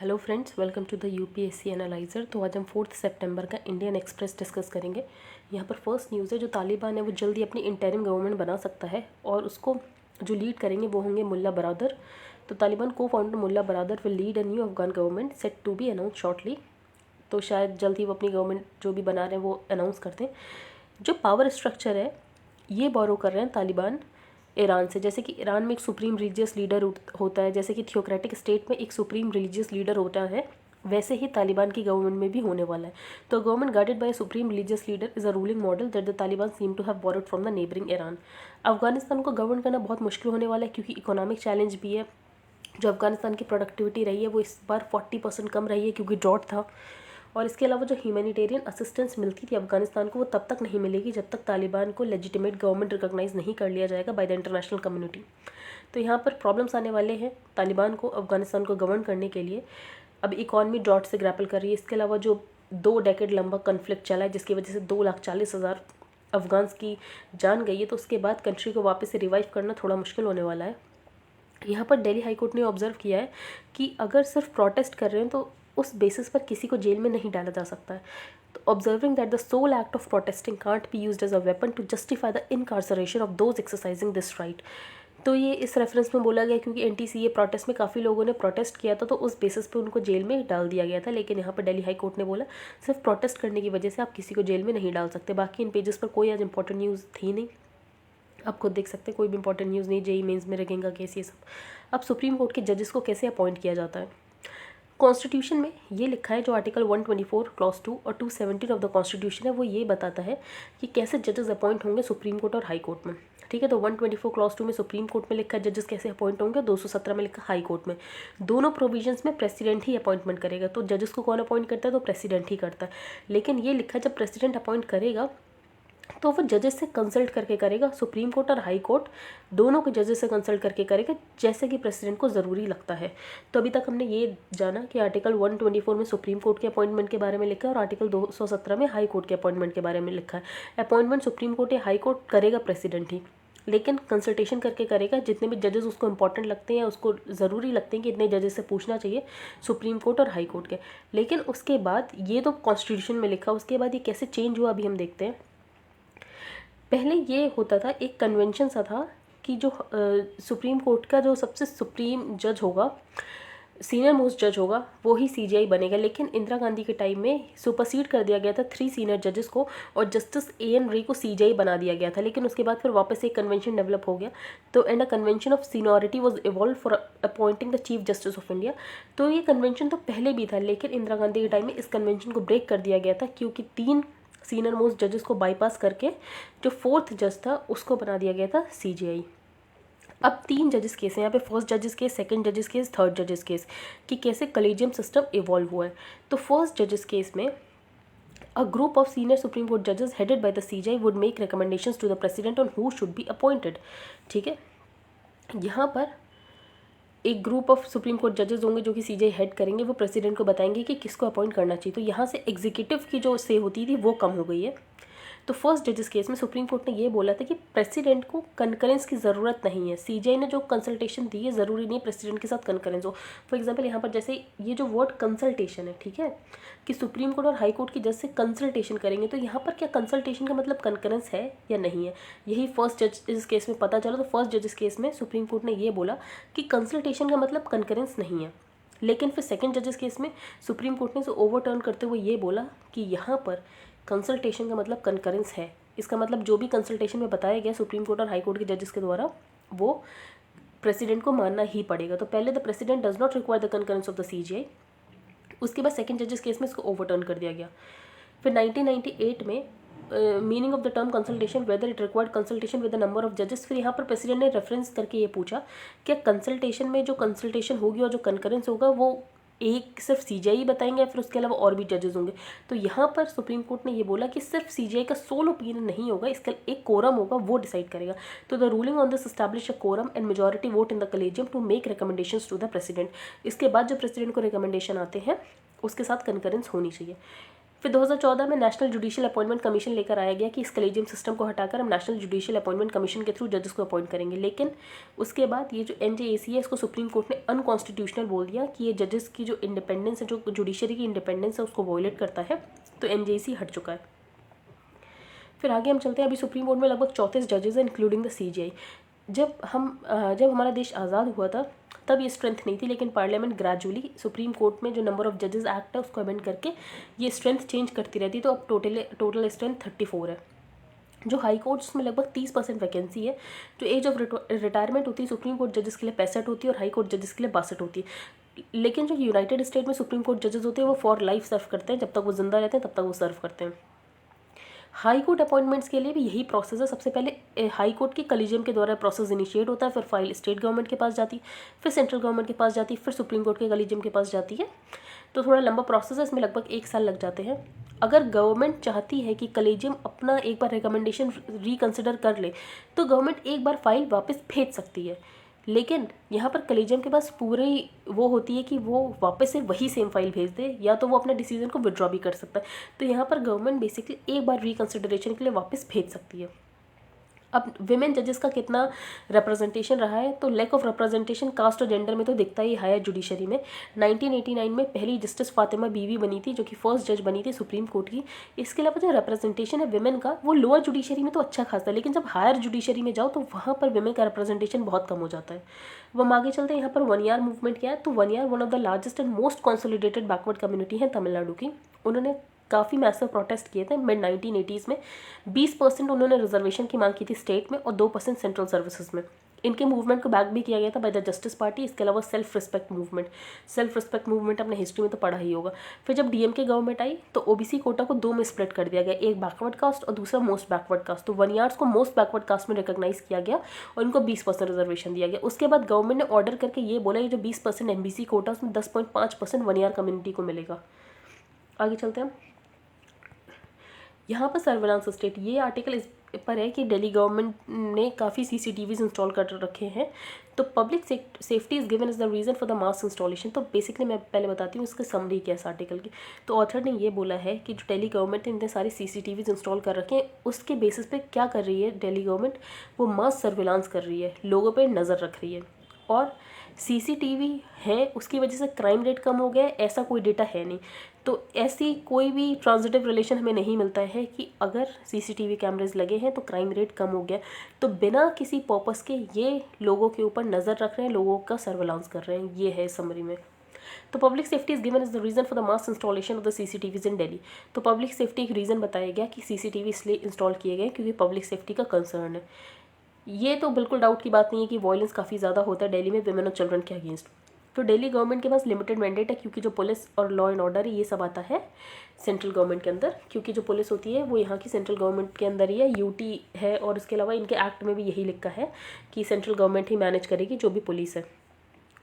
Hello friends, welcome to the UPSC analyser. तो आज हम 4 सितंबर का इंडियन एक्सप्रेस डिस्कस करेंगे। यहाँ पर फर्स्ट न्यूज़ है, जो तालिबान है वो जल्दी अपनी इंटरिम गवर्नमेंट बना सकता है और उसको जो लीड करेंगे वो होंगे मुल्ला बरादर। तो तालिबान को founder Mullah Baradar will lead a new Afghan government set to be announce shortly. तो शायद जल्द ही वो अपनी गवर्नमेंट जो भी बना रहे हैं वो अनाउंस करते हैं। जो पावर स्ट्रक्चर है ये बोरो कर रहे हैं तालिबान ईरान से। जैसे कि ईरान में एक सुप्रीम रिलीजियस लीडर होता है, जैसे कि थियोक्रेटिक स्टेट में एक सुप्रीम रिलीजियस लीडर होता है, वैसे ही तालिबान की गवर्नमेंट में भी होने वाला है। तो government guided by supreme religious leader is a ruling model that the Taliban seem to have borrowed from the neighbouring Iran. Afghanistan को गवर्न करना बहुत मुश्किल होने वाला है, क्योंकि इकोनॉमिक चैलेंज भी है। जो अफगानिस्तान की प्रोडक्टिविटी रही है वो इस बार 40% कम रही है, क्योंकि ड्रॉट था। और इसके अलावा जो ह्यूमैनिटेरियन असिस्टेंस मिलती थी अफगानिस्तान को, वो तब तक नहीं मिलेगी जब तक तालिबान को लेजिटिमेट गवर्नमेंट रिकॉग्नाइज नहीं कर लिया जाएगा बाय द इंटरनेशनल कम्युनिटी। तो यहाँ पर प्रॉब्लम्स आने वाले हैं तालिबान को अफगानिस्तान को गवर्न करने के लिए। अब इकॉनमी ड्रॉट से ग्रैपल कर रही है। इसके अलावा जो 2 डेकेड लंबा कन्फ्लिक्ट चला है, जिसकी वजह से 2,40,000 अफगान्स की जान गई है, तो उसके बाद कंट्री को वापस से रिवाइव करना थोड़ा मुश्किल होने वाला है। यहाँ पर दिल्ली हाईकोर्ट ने ऑब्जर्व किया है कि अगर सिर्फ प्रोटेस्ट कर रहे हैं तो उस बेसिस पर किसी को जेल में नहीं डाला जा सकता है। तो observing that the sole act of protesting can't be used as a weapon to justify the incarceration of those exercising this right. तो ये इस रेफरेंस में बोला गया क्योंकि एनटीसीए प्रोटेस्ट में काफ़ी लोगों ने प्रोटेस्ट किया था, तो उस बेसिस पे उनको जेल में डाल दिया गया था। लेकिन यहाँ पर दिल्ली हाई कोर्ट ने बोला सिर्फ प्रोटेस्ट करने की वजह से आप किसी को जेल में नहीं डाल सकते। बाकी इन पेजेस पर कोई आज इंपॉर्टेंट न्यूज़ थी नहीं, आप खुद देख सकते हैं, कोई भी इंपॉर्टेंट न्यूज़ नहीं। जेई मेंस में लगेगा केस ये सब। अब सुप्रीम कोर्ट के जजेस को कैसे अपॉइंट किया जाता है। कॉन्स्टिट्यूशन में ये लिखा है, जो आर्टिकल 124 क्लॉज 2 और 217 ऑफ द कॉन्स्टिट्यूशन है, वो ये बताता है कि कैसे जजेस अपॉइंट होंगे सुप्रीम कोर्ट और हाई कोर्ट में। ठीक है, तो 124 क्लॉज 2 में सुप्रीम कोर्ट में लिखा है जजेस कैसे अपॉइंट होंगे, 217 में लिखा हाई कोर्ट में। दोनों प्रोविजंस में प्रेसिडेंट ही अपॉइंटमेंट करेगा। तो जजेस को कौन अपॉइंट करता है, तो प्रेसिडेंट ही करता है। लेकिन ये लिखा है जब प्रेसिडेंट अपॉइंट करेगा तो वो जजेस से कंसल्ट करके करेगा। सुप्रीम कोर्ट और हाई कोर्ट दोनों के जजेस से कंसल्ट करके करेगा, जैसे कि प्रेसिडेंट को ज़रूरी लगता है। तो अभी तक हमने ये जाना कि आर्टिकल 124 में सुप्रीम कोर्ट के अपॉइंटमेंट के बारे में लिखा है और आर्टिकल 217 में हाई कोर्ट के अपॉइंटमेंट के बारे में लिखा है। अपॉइंटमेंट सुप्रीम कोर्ट या हाई कोर्ट करेगा प्रेसिडेंट ही, लेकिन कंसल्टेशन करके करेगा। जितने भी जजेस उसको इंपॉर्टेंट लगते हैं, उसको ज़रूरी लगते हैं कि इतने जजेस से पूछना चाहिए, सुप्रीम कोर्ट और हाई कोर्ट के। लेकिन उसके बाद ये तो कॉन्स्टिट्यूशन में लिखा, उसके बाद ये कैसे चेंज हुआ अभी हम देखते हैं। पहले ये होता था, एक कन्वेंशन सा था कि जो सुप्रीम कोर्ट का जो सबसे सुप्रीम जज होगा, सीनियर मोस्ट जज होगा, वो ही सीजीआई बनेगा। लेकिन इंदिरा गांधी के टाइम में सुपरसीड कर दिया गया था 3 सीनियर जजेस को और जस्टिस एएन रे को सीजीआई बना दिया गया था। लेकिन उसके बाद फिर वापस एक कन्वेंशन डेवलप हो गया। तो and a convention of seniority was evolve for appointing the chief justice of India. तो ये कन्वेंशन तो पहले भी था, लेकिन इंदिरा गांधी के टाइम में इस कन्वेंशन को ब्रेक कर दिया गया था, क्योंकि 3 सीनियर मोस्ट जजेस को बाईपास करके जो 4th जज था उसको बना दिया गया था सीजीआई। अब 3 जजेस केस हैं यहाँ पे, फर्स्ट जजेस केस, सेकंड जजेस केस, थर्ड जजेस केस, कि कैसे कलेजियम सिस्टम इवॉल्व हुआ है। तो फर्स्ट जजेस केस में a group of senior Supreme Court जजेस headed by the CJI would make recommendations to the president on who should be appointed. ठीक है, यहाँ पर एक ग्रुप ऑफ सुप्रीम कोर्ट जजेस होंगे जो कि सीजीआई हेड करेंगे, वो प्रेसिडेंट को बताएंगे कि किसको अपॉइंट करना चाहिए। तो यहाँ से एग्जीक्यूटिव की जो से होती थी वो कम हो गई है। तो फर्स्ट जजेस केस में सुप्रीम कोर्ट ने ये बोला था कि प्रेसिडेंट को कंकरेंस की ज़रूरत नहीं है। सीजीआई ने जो कंसल्टेशन दी है, ज़रूरी नहीं प्रेसिडेंट के साथ कंकरेंस हो। फॉर एग्जांपल यहाँ पर जैसे ये जो वर्ड कंसल्टेशन है, ठीक है, कि सुप्रीम कोर्ट और हाई कोर्ट की जज से कंसल्टेशन करेंगे, तो यहाँ पर क्या कंसल्टेशन का मतलब कंकरेंस है या नहीं है, यही फर्स्ट जजेस केस में पता चला। तो फर्स्ट जजेस केस में सुप्रीम कोर्ट ने ये बोला कि कंसल्टेशन का मतलब कंकरेंस नहीं है। लेकिन फिर सेकेंड जजेस केस में सुप्रीम कोर्ट ने इसे ओवरटर्न करते हुए ये बोला कि यहाँ पर कंसल्टेशन का मतलब कंकरेंस है। इसका मतलब जो भी कंसल्टेशन में बताया गया सुप्रीम कोर्ट और हाई कोर्ट के जजेस के द्वारा, वो प्रेसिडेंट को मानना ही पड़ेगा। तो पहले the president does not require the concurrence of the CGI, उसके बाद सेकंड जजेस केस में इसको ओवरटर्न कर दिया गया। फिर 1998 में meaning of the term consultation, whether it required consultation with the number of जजेस। फिर यहाँ पर प्रेसिडेंट ने रेफरेंस करके ये पूछा क्या कंसल्टेशन में जो कंसल्टेशन होगी और जो कंकरेंस होगा वो एक सिर्फ सीजीआई बताएंगे या फिर उसके अलावा और भी जजेस होंगे। तो यहाँ पर सुप्रीम कोर्ट ने ये बोला कि सिर्फ सीजीआई का सोल ओपिनियन नहीं होगा, इसका एक कोरम होगा, वो डिसाइड करेगा। तो the ruling on this establish a quorum and majority vote in the collegium to make recommendations to the president. इसके बाद जो प्रेसिडेंट को रिकमेंडेशन आते हैं उसके साथ कंकरेंस होनी चाहिए। फिर 2014 में नेशनल जुडिशियल अपॉइंटमेंट कमीशन लेकर आया गया कि इस कलेजियम सिस्टम को हटाकर हम नेशनल जुडिशियल अपॉइंटमेंट कमीशन के थ्रू जजेस को अपॉइंट करेंगे। लेकिन उसके बाद ये जो NJAC है इसको सुप्रीम कोर्ट ने अनकॉन्स्टिट्यूशनल बोल दिया कि ये जजेस की जो इंडिपेंडेंस है, जो जुडिशरी की इंडिपेंडेंस है, उसको वॉयलेट करता है। तो NJAC हट चुका है। फिर आगे हम चलते हैं। अभी सुप्रीम कोर्ट में लगभग 34 जजेस हैं इंक्लूडिंग द CJI। जब हमारा देश आज़ाद हुआ था तब ये स्ट्रेंथ नहीं थी, लेकिन पार्लियामेंट ग्रेजुअली सुप्रीम कोर्ट में जो नंबर ऑफ जजेस एक्ट है उसको अमेंड करके ये स्ट्रेंथ चेंज करती रहती है। तो अब टोटल स्ट्रेंथ 34 है। जो हाई कोर्ट्स में लगभग 30% वैकेंसी है। जो एज ऑफ रिटायरमेंट होती है सुप्रीम कोर्ट जजेस के लिए 65 होती है और हाई कोर्ट जजेस के लिए 62 होती है। लेकिन जो यूनाइटेड स्टेट में सुप्रीम कोर्ट जजेस होते हैं वो फॉर लाइफ सर्व करते हैं, जब तक वो जिंदा रहते हैं तब तक वो सर्व करते हैं। हाई कोर्ट अपॉइंटमेंट्स के लिए भी यही प्रोसेस है। सबसे पहले हाई कोर्ट की कलीजियम के द्वारा प्रोसेस इनिशिएट होता है, फिर फाइल स्टेट गवर्नमेंट के पास जाती, फिर सेंट्रल गवर्नमेंट के पास जाती, फिर सुप्रीम कोर्ट के कलीजियम के पास जाती है। तो थोड़ा लंबा प्रोसेस है, इसमें लगभग 1 साल लग जाते हैं। अगर गवर्नमेंट चाहती है कि कलीजियम अपना एक बार रिकमेंडेशन रिकन्सिडर कर ले तो गवर्नमेंट एक बार फाइल वापस भेज सकती है, लेकिन यहाँ पर कलीजियम के पास पूरी वो होती है कि वो वापस से वही सेम फाइल भेज दे, या तो वो अपने डिसीजन को विड्रॉ भी कर सकता है। तो यहाँ पर गवर्नमेंट बेसिकली एक बार रिकन्सिडरेशन के लिए वापस भेज सकती है। अब विमेन जजेस का कितना रिप्रेजेंटेशन रहा है, तो लैक ऑफ रिप्रेजेंटेशन कास्ट और जेंडर में तो दिखता ही हायर जुडिशरी में। 1989 में पहली जस्टिस फातिमा बीवी बनी थी, जो कि फर्स्ट जज बनी थी सुप्रीम कोर्ट की। इसके अलावा जो रिप्रेजेंटेशन है विमेन का वो लोअर जुडिशरी में तो अच्छा खासा है, लेकिन जब हायर जुडिशरी में जाओ तो वहाँ पर विमेन का रिप्रेजेंटेशन बहुत कम हो जाता है। वो हम आगे चलते हैं। यहाँ पर वनियार मूवमेंट क्या है, तो Vanniyar one of the largest and most consolidated backward community है तमिलनाडु की। उन्होंने काफ़ी मैसिव प्रोटेस्ट किए थे मिड 1980s में। 20% उन्होंने रिजर्वेशन की मांग की थी स्टेट में और 2% सेंट्रल सर्विसेज में। इनके मूवमेंट को बैक भी किया गया था बाय द जस्टिस पार्टी। इसके अलावा सेल्फ रिस्पेक्ट मूवमेंट अपने हिस्ट्री में तो पढ़ा ही होगा। फिर जब DMK गवर्नमेंट आई तो OBC कोटा को 2 में स्प्लिट कर दिया गया, एक बैकवर्ड कास्ट और दूसरा मोस्ट बैकवर्ड कास्ट। तो वनियार्स को मोस्ट बैकवर्ड कास्ट में रिकॉग्नाइज किया गया और इनको 20% रिजर्वेशन दिया गया। उसके बाद गवर्नमेंट ने ऑर्डर करके ये बोला ये जो 20% MBC कोटा उसमें 10.5% वनियार कम्युनिटी को मिलेगा। आगे चलते हैं। यहाँ पर सर्विलांस स्टेट, ये आर्टिकल इस पर है कि दिल्ली गवर्नमेंट ने काफ़ी CCTVs इंस्टॉल कर रखे हैं। तो public safety is given is the reason for the mass installation. तो बेसिकली मैं पहले बताती हूँ इसकी समरी क्या है इस आर्टिकल की। तो ऑथर ने ये बोला है कि जो दिल्ली गवर्नमेंट ने इतने सारे CCTVs इंस्टॉल कर रखे हैं, उसके बेसिस पे क्या कर रही है दिल्ली गवर्नमेंट, वो मास सर्विलांस कर रही है, लोगों पर नज़र रख रही है। और CCTV है उसकी वजह से क्राइम रेट कम हो गया है, ऐसा कोई डेटा है नहीं। तो ऐसी कोई भी ट्रांजिटिव रिलेशन हमें नहीं मिलता है कि अगर CCTV कैमरेज लगे हैं तो क्राइम रेट कम हो गया। तो बिना किसी पर्पस के ये लोगों के ऊपर नज़र रख रहे हैं, लोगों का सर्विलांस कर रहे हैं, ये है समरी में। तो public safety is given is the reason for the mass installation of the CCTVs इन दिल्ली। तो पब्लिक सेफ्टी एक रीज़न बताया गया कि CCTV इसलिए इंस्टॉल किए गए क्योंकि पब्लिक सेफ्टी का कंसर्न है। ये तो बिल्कुल डाउट की बात नहीं है कि वायलेंस काफ़ी ज़्यादा होता है दिल्ली में विमेन और चिल्ड्रन के अगेंस्ट। तो दिल्ली गवर्नमेंट के पास लिमिटेड मैंडेट है, क्योंकि जो पुलिस और लॉ एंड ऑर्डर है ये सब आता है सेंट्रल गवर्नमेंट के अंदर, क्योंकि जो पुलिस होती है वो यहाँ की सेंट्रल गवर्नमेंट के अंदर ही है, UT है। और इसके अलावा इनके एक्ट में भी यही लिखा है कि सेंट्रल गवर्नमेंट ही मैनेज करेगी जो भी पुलिस है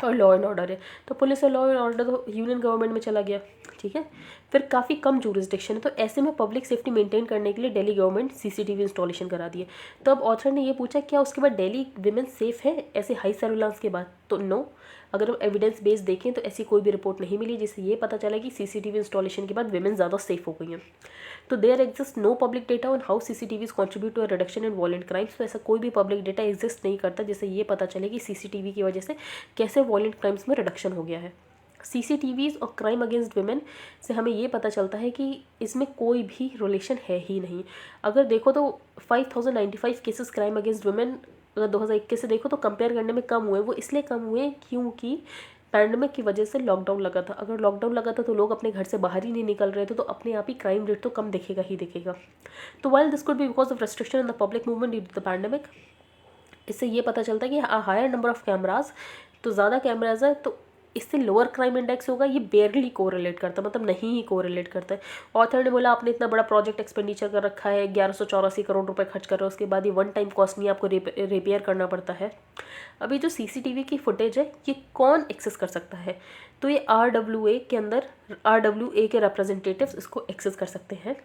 और लॉ एंड ऑर्डर है। तो पुलिस और लॉ एंड ऑर्डर तो यूनियन गवर्नमेंट में चला गया, ठीक है। फिर काफ़ी कम जूरिसडिक्शन है, तो ऐसे में पब्लिक सेफ्टी मेंटेन करने के लिए दिल्ली गवर्नमेंट CCTV इंस्टॉलेशन करा दिए। तो अब ऑथर ने ये पूछा क्या उसके बाद दिल्ली विमेन सेफ है ऐसे हाई सर्विलांस के बाद, तो नो। अगर हम एविडेंस बेस देखें तो ऐसी कोई भी रिपोर्ट नहीं मिली जिससे ये पता चला कि CCTV इंस्टॉलेशन के बाद विमेन ज़्यादा सेफ हो गई हैं। तो there exist no public data on how CCTVs contribute to a reduction in violent crimes. तो ऐसा कोई भी पब्लिक डेटा एग्जिस्ट नहीं करता जिससे ये पता चले कि CCTV की वजह से कैसे वायलेंट क्राइम्स में रिडक्शन हो गया है। CCTVs और क्राइम अगेंस्ट वुमेन से हमें ये पता चलता है कि इसमें कोई भी रिलेशन है ही नहीं। अगर देखो तो 5095 केसेस क्राइम अगेंस्ट वुमेन अगर 2021 से देखो तो कंपेयर करने में कम हुए। वो इसलिए कम हुए क्योंकि पैंडमिक की वजह से लॉकडाउन लगा था। अगर लॉकडाउन लगा था तो लोग अपने घर से बाहर ही नहीं निकल रहे थे, तो अपने आप ही क्राइम रेट तो कम दिखेगा ही दिखेगा। तो while this could be because of restriction in the public movement due to the pandemic, इससे ये पता चलता है कि हायर नंबर ऑफ कैमराज, तो ज़्यादा कैमराज है तो इससे लोअर क्राइम इंडेक्स होगा। ये बेयरली कोरिलेट करता, मतलब नहीं ही कोरिलेट करता है। ऑथर ने बोला आपने इतना बड़ा प्रोजेक्ट एक्सपेंडिचर कर रखा है, 1184 करोड़ रुपए खर्च कर रहे हो, उसके बाद ये वन टाइम कॉस्ट नहीं आपको रिपेयर करना पड़ता है। अभी जो CCTV की फुटेज है ये कौन एक्सेस कर सकता है, तो ये RWA के अंदर RWA के रिप्रेजेंटेटिव्स इसको एक्सेस कर सकते हैं।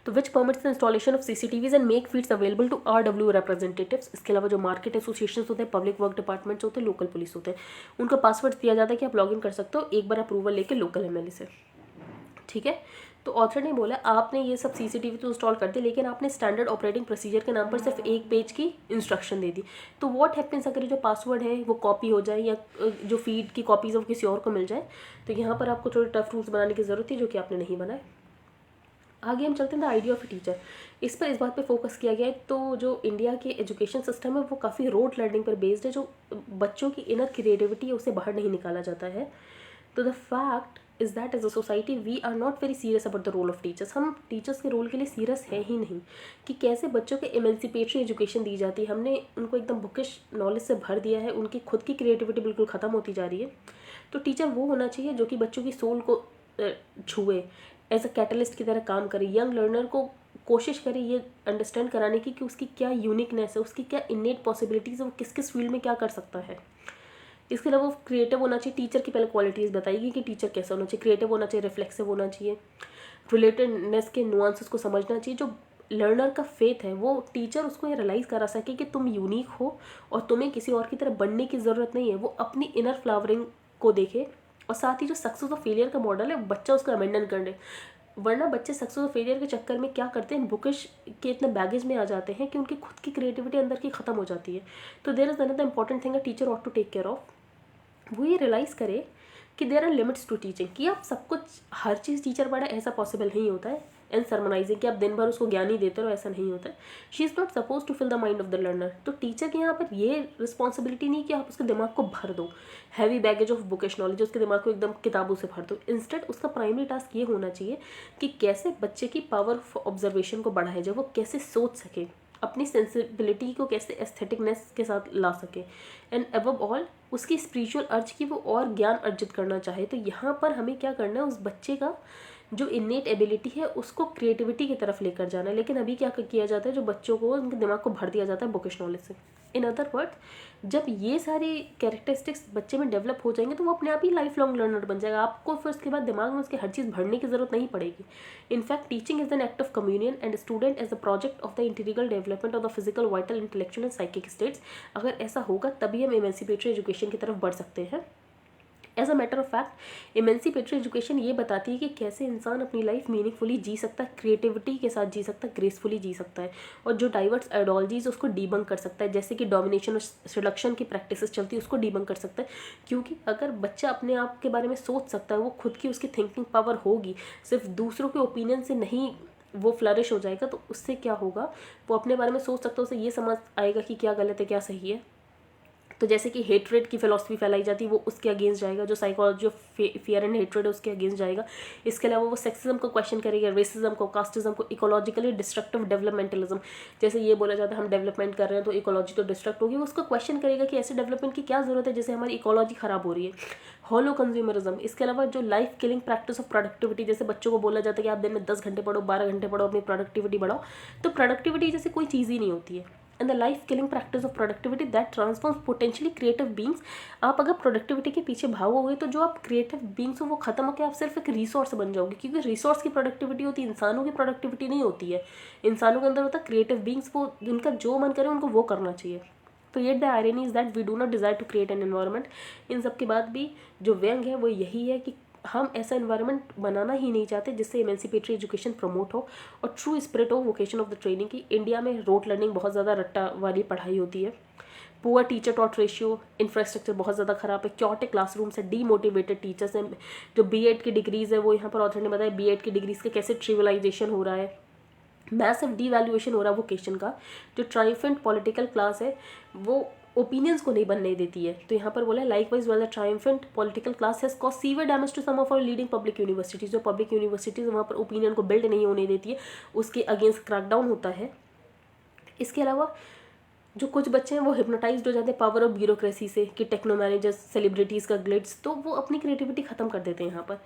तो which permits the installation of CCTVs and make feeds available to RWA representatives. इसके अलावा जो मार्केट एसोसिएशंस होते हैं, पब्लिक वर्क डिपार्टमेंट्स होते हैं, लोकल पुलिस होते हैं, उनको पासवर्ड दिया जाता है कि आप लॉगिन कर सकते हो एक बार अप्रूवल लेके लोकल MLA से, ठीक है। तो ऑथर ने बोला आपने ये सब सीसीटीवी तो इंस्टॉल कर दिया, लेकिन आपने स्टैंडर्ड ऑपरेटिंग प्रोसीजर के नाम पर सिर्फ एक पेज की इंस्ट्रक्शन दे दी। तो व्हाट हैपेंस अगर जो पासवर्ड है वो कॉपी हो जाए या जो फीड की कॉपीज़ वो किसी और को मिल जाए, तो यहाँ पर आपको थोड़े टफ रूल्स बनाने की ज़रूरत थी जो कि आपने नहीं बनाए। आगे हम चलते हैं the idea of a teacher. इस पर इस बात पे फोकस किया गया है। तो जो इंडिया के एजुकेशन सिस्टम है वो काफ़ी रोड लर्निंग पर बेस्ड है। जो बच्चों की इनर क्रिएटिविटी है उसे बाहर नहीं निकाला जाता है। तो the fact is that as a society we are not very serious about the role of teachers. हम टीचर्स के रोल के लिए सीरियस है ही नहीं कि कैसे बच्चों को एमेंसिपेटरी एजुकेशन दी जाती है। हमने उनको एकदम बुकिश नॉलेज से भर दिया है, उनकी खुद की क्रिएटिविटी बिल्कुल ख़त्म होती जा रही है। तो टीचर वो होना चाहिए जो कि बच्चों की सोल को छुए, एज अ कैटलिस्ट की तरह काम करे, यंग लर्नर को कोशिश करे ये अंडरस्टैंड कराने की कि उसकी क्या यूनिकनेस है, उसकी क्या इन्नेट पॉसिबिलिटीज़ है, वो किस किस फील्ड में क्या कर सकता है। इसके अलावा वो क्रिएटिव होना चाहिए। टीचर की पहले क्वालिटीज़ बताएगी कि टीचर कैसा होना चाहिए। क्रिएटिव होना चाहिए, रिफ्लेक्सिव होना चाहिए, रिलेटेडनेस के नुआंसेस को समझना चाहिए। जो लर्नर का फेथ है वो टीचर उसको ये रियलाइज़ करा सके कि तुम यूनिक हो और तुम्हें किसी और की तरह बनने की ज़रूरत नहीं है। वो अपनी इनर फ्लावरिंग को देखे और साथ ही जो सक्सेस और फेलियर का मॉडल है बच्चा उसका अमेंडन कर ले। वरना बच्चे सक्सेस और फेलियर के चक्कर में क्या करते हैं, बुकिश के इतने बैगेज में आ जाते हैं कि उनकी खुद की क्रिएटिविटी अंदर की ख़त्म हो जाती है। तो there is another important thing a teacher ought to take care of. वो ये रियलाइज़ करे कि there are limits to teaching, कि आप सब कुछ हर चीज़ टीचर पढ़ा ऐसा पॉसिबल नहीं होता है। एंड सरमनाइजिंग कि आप दिन भर उसको ज्ञान ही देते रहो, ऐसा नहीं होता है। She is not suppose to fill the mind of the learner. तो टीचर की यहाँ पर ये रिस्पॉन्सिबिलिटी नहीं कि आप उसके दिमाग को भर दो heavy baggage of bookish knowledge, उसके दिमाग को एकदम किताबों से भर दो। इंस्टेड उसका प्राइमरी टास्क ये होना चाहिए कि कैसे बच्चे की पावर ऑफ ऑब्जर्वेशन को बढ़ाया जाए, वो कैसे सोच सके, अपनी सेंसिबिलिटी को कैसे एस्थेटिकनेस के साथ ला सके, एंड अबव ऑल उसकी स्पिरिचुअल अर्ज की वो और ज्ञान अर्जित करना चाहे। तो यहाँ पर हमें क्या करना है, उस बच्चे का जो इन्नेट एबिलिटी है उसको क्रिएटिविटी की तरफ लेकर जाना है। लेकिन अभी क्या किया जाता है, जो बच्चों को उनके दिमाग को भर दिया जाता है बुकिश नॉलेज से। इन अदर वर्ड्स जब ये सारी कैरेक्टरिस्टिक्स बच्चे में डेवलप हो जाएंगे तो वो अपने आप ही लाइफ लॉन्ग लर्नर बन जाएगा। आपको फिर उसके बाद दिमाग में उसकी हर चीज़ भरने की जरूरत नहीं पड़ेगी। In fact teaching is an act of communion and student as a project of the integral development of the physical, vital, intellectual and psychic states. अगर ऐसा होगा तभी हम एमेंसिपेटरी एजुकेशन की तरफ बढ़ सकते हैं। As a matter of fact emancipatory education ये बताती है कि कैसे इंसान अपनी लाइफ मीनिंगफुली जी सकता है, क्रिएटिविटी के साथ जी सकता है, ग्रेसफुली जी सकता है, और जो डाइवर्स आइडियोलॉजीज उसको डीबंक कर सकता है, जैसे कि डोमिनेशन और सिडक्शन की प्रैक्टिसेस चलती है उसको डीबंक कर सकता है। क्योंकि अगर बच्चा अपने आप के बारे में सोच सकता है, वो खुद की उसकी थिंकिंग पावर होगी, सिर्फ दूसरों के ओपिनियन से नहीं वो फ्लरिश हो जाएगा, तो उससे क्या होगा, वो अपने बारे में सोच सकता है, उसे ये समझ आएगा कि क्या गलत है क्या सही है। तो जैसे कि हेट्रेड की फिलॉसफी फैलाई जाती है वो उसके अगेंस्ट जाएगा, जो psychology of fear and hatred है उसके अगेंस्ट जाएगा। इसके अलावा वो सेक्सिज्म को क्वेश्चन करेगा, रेसिज्म को, कास्टिज्म को, इकोलॉजिकली डिस्ट्रक्टिव डेवलपमेंटलिज्म, जैसे ये बोला जाता है हम डेवलपमेंट कर रहे हैं तो इकोलॉजी तो डिस्ट्रक्ट होगी, वो उसको क्वेश्चन करेगा कि ऐसे डेवलपमेंट की क्या जरूरत है जैसे हमारी इकोलॉजी खराब हो रही है। हॉलो कंज्यूमरिज्म, इसके अलावा जो life killing practice of productivity, जैसे बच्चों को बोला जाता है कि आप दिन में 10 घंटे पढ़ो, 12 घंटे पढ़ो, अपनी प्रोडक्टिविटी बढ़ाओ। तो प्रोडक्टिविटी जैसे कोई चीज़ ही नहीं होती है। And the life killing practice of productivity that transforms potentially creative beings. आप अगर प्रोडक्टिविटी के पीछे भागोगे तो जो आप क्रिएटिव बींग्स हो वो खत्म होकर आप सिर्फ एक रिसोर्स बन जाओगे, क्योंकि रिसोर्स की प्रोडक्टिविटी होती है, इंसानों की प्रोडक्टिविटी नहीं होती है। इंसानों के अंदर होता है क्रिएटिव बींग्स, वो उनका जो मन करे उनको वो करना चाहिए। तो yet the irony is that we do not desire to create an environment. इन सब के बाद भी जो व्यंग है वो यही है कि हम ऐसा एनवायरनमेंट बनाना ही नहीं चाहते जिससे एमेंसिपेटरी एजुकेशन प्रमोट हो और ट्रू स्पिरिट हो वोकेशन ऑफ द ट्रेनिंग की। इंडिया में रोट लर्निंग बहुत ज़्यादा रट्टा वाली पढ़ाई होती है, poor teacher taught ratio, infrastructure बहुत ज़्यादा खराब है, क्योटिक क्लासरूम्स है, डीमोटिवेटेड टीचर्स हैं। जो बीएड की डिग्रीज़ है वो यहाँ पर ऑथर ने बताया बीएड की डिग्रीज़ का कैसे ट्रिविलाइजेशन हो रहा है, मैसिव डीवैल्यूएशन हो रहा है वोकेशन का। जो ट्राइम्फेंट पॉलिटिकल क्लास है वो ओपिनियंस को नहीं बनने देती है। तो यहाँ पर बोला likewise well the triumphant political class has cause severe damage to some of our leading public universities. जो पब्लिक यूनिवर्सिटीज़ वहाँ पर ओपिनियन को बिल्ड नहीं होने देती है, उसके अगेंस्ट क्रैकडाउन होता है। इसके अलावा जो कुछ बच्चे हैं वो हिप्नोटाइज्ड हो जाते हैं पावर ऑफ ब्यूरोक्रेसी से, कि टेक्नो मैनेजर्स, सेलिब्रिटीज़ का ग्लिट्स, तो वो अपनी क्रिएटिविटी खत्म कर देते हैं यहाँ पर।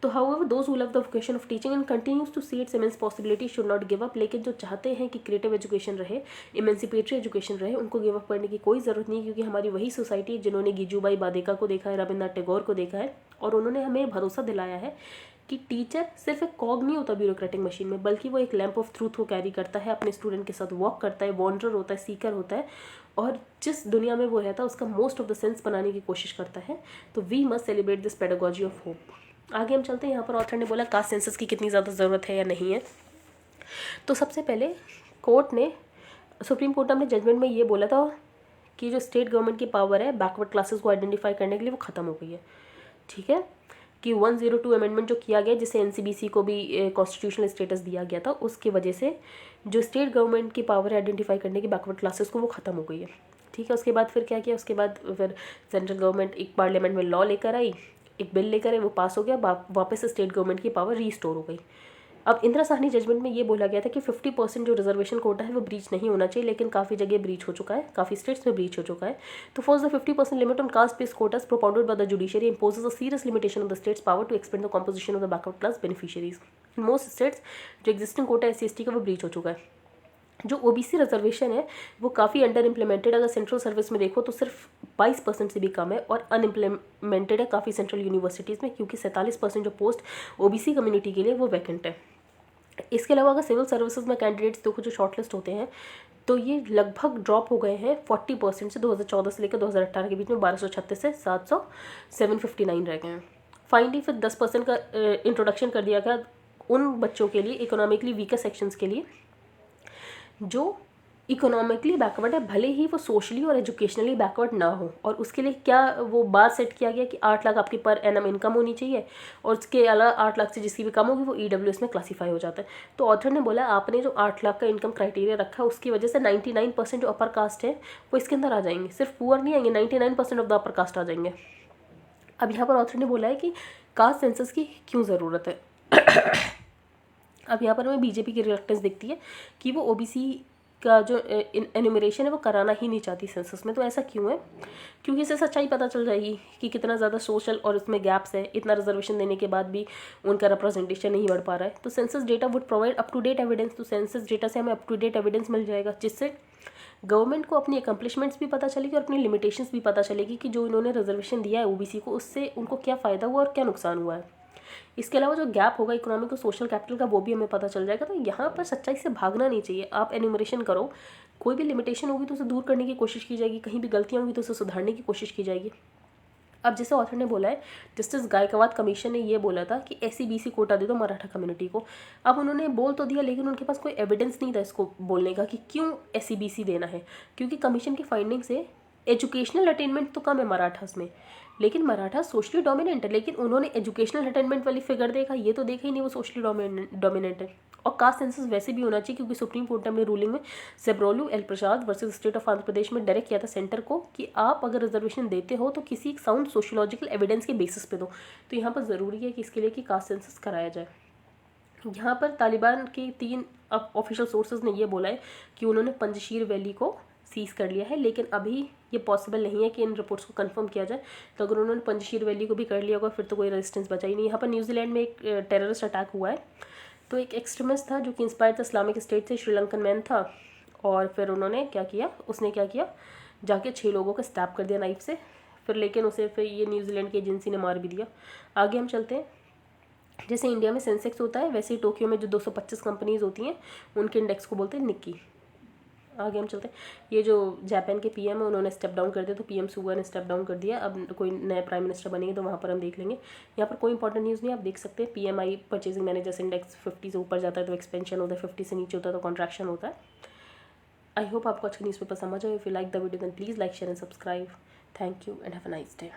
तो however those who love the vocation of teaching and continues to see its immense possibility should not give up। लेकिन जो चाहते हैं कि क्रिएटिव एजुकेशन रहे, इमेंसिपेटरी एजुकेशन रहे, उनको गिव अप करने की कोई ज़रूरत नहीं, क्योंकि हमारी वही सोसाइटी जिन्होंने गिजूबाई बादेका को देखा है, रविन्द्रनाथ टैगोर को देखा है, और उन्होंने हमें भरोसा दिलाया है कि टीचर सिर्फ एक कॉग नहीं होता ब्यूरोक्रेटिक मशीन में, बल्कि वो एक लैंप ऑफ ट्रूथ को कैरी करता है, अपने स्टूडेंट के साथ वॉक करता है, वॉन्डर होता है, सीकर होता है, और जिस दुनिया में वो रहता है उसका मोस्ट ऑफ द सेंस बनाने की कोशिश करता है। तो we must celebrate this pedagogy of hope. आगे हम चलते हैं। यहाँ पर ऑथर ने बोला कास्ट सेंसस की कितनी ज़्यादा ज़रूरत है या नहीं है। तो सबसे पहले सुप्रीम कोर्ट ने अपने जजमेंट में ये बोला था कि जो स्टेट गवर्नमेंट की पावर है बैकवर्ड क्लासेस को आइडेंटिफाई करने के लिए वो ख़त्म हो गई है। ठीक है, कि 102 अमेंडमेंट जो किया गया जिससे एनसीबीसी को भी कॉन्स्टिट्यूशनल स्टेटस दिया गया था, उसकी वजह से जो स्टेट गवर्नमेंट की पावर है आइडेंटिफाई करने की बैकवर्ड क्लासेस को वो ख़त्म हो गई है। ठीक है, उसके बाद फिर क्या किया, उसके बाद फिर सेंट्रल गवर्नमेंट एक पार्लियामेंट में लॉ लेकर आई, एक बिल लेकर आई, वो पास हो गया, वापस से स्टेट गवर्नमेंट की पावर रीस्टोर हो गई। अब इंदिरा साहनी जजमेंट में ये बोला गया था कि 50% जो रिजर्वेशन कोटा है वो ब्रीच नहीं होना चाहिए, लेकिन काफ़ी जगह ब्रीच हो चुका है, काफ़ी स्टेट्स में ब्रीच हो चुका है। तो for the 50% limit on caste based quotas propounded by the judiciary imposes a serious limitation on the state's power to expand the composition of the backward class beneficiaries. In most states जो existing Kota SC/ST का वो breach हो चुका है। जो OBC reservation है वो काफ़ी अंडर इम्प्लीमेंटेड, अगर सेंट्रल सर्विस में देखो तो सिर्फ 22% से भी कम है, और अनइम्प्लीमेंटेड है काफ़ी सेंट्रल यूनिवर्सिटीज़ में, क्योंकि 47% जो पोस्ट ओबीसी कम्युनिटी के लिए वो वैकेंट है। इसके अलावा अगर सिविल सर्विसेज में कैंडिडेट्स देखो जो शॉर्टलिस्ट होते हैं तो ये लगभग ड्रॉप हो गए हैं 40% से 2014 से लेकर 2018 के बीच में 1236 से 759 रह गए हैं। फाइनली फिर 10% का इंट्रोडक्शन कर दिया गया उन बच्चों के लिए, इकोनॉमिकली वीकर सेक्शंस के लिए जो इकोनॉमिकली बैकवर्ड है, भले ही वो सोशली और एजुकेशनली बैकवर्ड ना हो। और उसके लिए क्या वो बार सेट किया गया कि 8 लाख आपकी पर एनम इनकम होनी चाहिए, और उसके अलावा 8 लाख से जिसकी भी कम होगी वो EWS में क्लासीफाई हो जाता है। तो ऑथर ने बोला आपने जो 8 लाख का इनकम क्राइटेरिया रखा है उसकी वजह से 99% जो अपर कास्ट है वो इसके अंदर आ जाएंगे, सिर्फ पुअर नहीं आएंगे, 99% ऑफ द अपर कास्ट आ जाएंगे। अब यहाँ पर ऑथर ने बोला है कि कास्ट सेंसस की क्यों ज़रूरत है। अब यहाँ पर हमें बीजेपी की रिलेक्टेंस दिखती है कि वो ओबीसी का जो एनुमरेशन है वो कराना ही नहीं चाहती सेंसस में। तो ऐसा क्यों है? क्योंकि इससे सच्चाई पता चल जाएगी कि कितना ज़्यादा सोशल और उसमें गैप्स है, इतना रिजर्वेशन देने के बाद भी उनका रिप्रेजेंटेशन नहीं बढ़ पा रहा है। तो census data would provide up to date evidence. तो सेंसस डेटा से हमें अप टू डेट एविडेंस मिल जाएगा, जिससे गवर्नमेंट को अपनी अकम्पलिशमेंट्स भी पता चलेगी और अपनी लिमिटेशंस भी पता चलेगी कि जो इन्होंने रिजर्वेशन दिया है ओबीसी को उससे उनको क्या फ़ायदा हुआ और क्या नुकसान हुआ है। इसके अलावा जो गैप होगा इकोनॉमिक और सोशल कैपिटल का वो भी हमें पता चल जाएगा। तो यहाँ पर सच्चाई से भागना नहीं चाहिए। आप एन्यूमरेशन करो, कोई भी लिमिटेशन होगी तो उसे दूर करने की कोशिश की जाएगी, कहीं भी गलतियाँ होंगी तो उसे सुधारने की कोशिश की जाएगी। अब जैसे ऑथर ने बोला है, जस्टिस गायकवाड कमीशन ने ये बोला था कि SC/BC कोटा दे दो मराठा कम्युनिटी को। अब उन्होंने बोल तो दिया, लेकिन उनके पास कोई एविडेंस नहीं था इसको बोलने का कि क्यों SC/BC देना है, क्योंकि कमीशन की फाइंडिंग से एजुकेशनल अटेनमेंट तो कम है मराठास में, लेकिन मराठा सोशली डोमिनेंट है। लेकिन उन्होंने एजुकेशनल अटेनमेंट वाली फिगर देखा, ये तो देखा ही नहीं वो सोशली डोमिनेंट है। और कास्ट सेंसस वैसे भी होना चाहिए, क्योंकि सुप्रीम कोर्ट ने अपनी रूलिंग में Sebrolu L Prasad versus state of Andhra Pradesh में डायरेक्ट किया था सेंटर को कि आप अगर रिजर्वेशन देते हो तो किसी साउंड सोशियोलॉजिकल एविडेंस के बेसिस पे दो। तो यहाँ पर ज़रूरी है कि इसके लिए कि कास्ट सेंसस कराया जाए। यहाँ पर तालिबान के 3 ऑफिशियल सोर्सेज ने ये बोला है कि उन्होंने पंजशीर वैली को सीज कर लिया है, लेकिन अभी ये पॉसिबल नहीं है कि इन रिपोर्ट्स को कंफर्म किया जाए। तो अगर उन्होंने पंजशीर वैली को भी कर लिया होगा फिर तो कोई रेजिस्टेंस बचा ही नहीं। यहाँ पर न्यूजीलैंड में एक टेररिस्ट अटैक हुआ है, तो एक एक्सट्रीमिस्ट था जो कि इंस्पायर्ड था इस्लामिक स्टेट से, श्रीलंकन मैन था, और फिर उन्होंने क्या किया, उसने क्या किया, जाके 6 लोगों को स्टैप कर दिया नाइफ से, फिर लेकिन उसे फिर ये न्यूजीलैंड की एजेंसी ने मार भी दिया। आगे हम चलते हैं। जैसे इंडिया में सेंसेक्स होता है वैसे ही टोक्यो में जो 225 कंपनीज होती हैं उनके इंडेक्स को बोलते हैं निक्की। आगे हम चलते हैं। ये जो जापान के PM है उन्होंने स्टेप डाउन कर दिया, तो PM सुगा ने स्टेप डाउन कर दिया। अब कोई नए प्राइम मिनिस्टर बनेंगे तो वहाँ पर हम देख लेंगे। यहाँ पर कोई इंपॉर्टेंट न्यूज़ नहीं, आप देख सकते हैं। PMI परचेजिंग मैनेजर्स इंडेक्स 50 से ऊपर जाता है तो एक्सपेंशन होता है, 50 से नीचे होता है तो कॉन्ट्रैक्शन होता है। आई होप आपको अच्छा न्यूज़पेपर समझ आए। If you like the video then please like share and subscribe. Thank you and have a nice day.